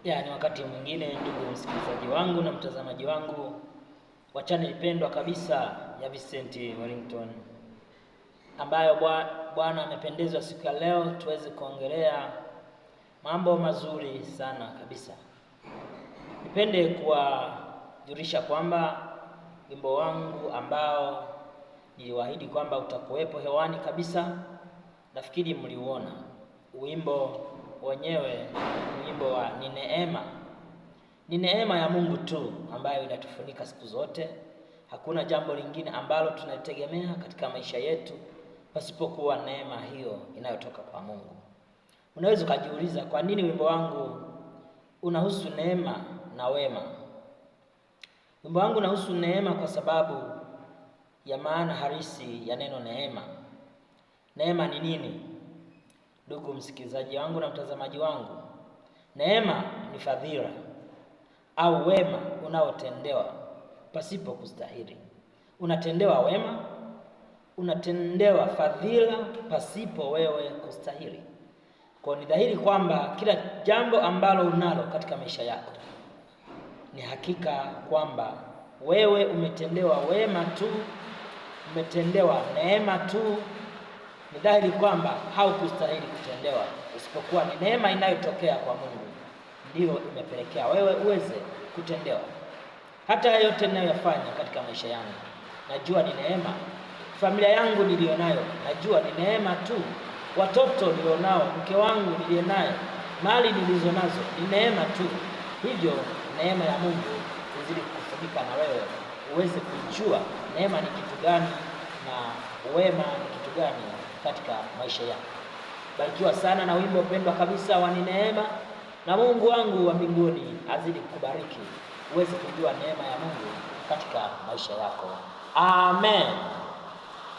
Ni wakati mwingine, ndugu msikilizaji wangu na mtazamaji wangu wa channel pendwa kabisa ya Vincent Wellington, ambayo Bwana amependezwa siku ya leo tuweze kuongelea mambo mazuri sana kabisa. Nipende kuwajulisha kwamba wimbo wangu ambao niliwaahidi kwamba utakuwepo hewani kabisa, nafikiri mliuona. Wimbo wenyewe wimbo wa ni neema. Ni neema ya Mungu tu ambayo inatufunika siku zote. Hakuna jambo lingine ambalo tunategemea katika maisha yetu pasipokuwa neema hiyo inayotoka kwa Mungu. Unaweza kujiuliza kwa nini wimbo wangu unahusu neema na wema. Wimbo wangu unahusu neema kwa sababu ya maana halisi ya neno neema. Neema ni nini? Ndugu msikilizaji wangu na mtazamaji wangu, neema ni fadhila au wema unaotendewa pasipo kustahili. Unatendewa wema, unatendewa fadhila pasipo wewe kustahili. Kwa ni dhahiri kwamba kila jambo ambalo unalo katika maisha yako ni hakika kwamba wewe umetendewa wema tu, umetendewa neema tu. Ni dhahiri kwamba haukustahili kutendewa, isipokuwa ni neema inayotokea kwa Mungu ndiyo imepelekea wewe uweze kutendewa. Hata yote ninayoyafanya katika maisha yangu najua ni neema. Familia yangu nilionayo najua ni neema tu. Watoto nilionao, mke wangu nilionaye, mali nilizo nazo ni neema tu. Hivyo neema ya Mungu izidi kukufunika na wewe uweze kujua neema ni kitu gani na wema ni kitu gani katika maisha yako. Barikiwa sana na wimbo pendwa kabisa wa ni neema, na Mungu wangu wa mbinguni azidi kukubariki uweze kujua neema ya Mungu katika maisha yako. Amen.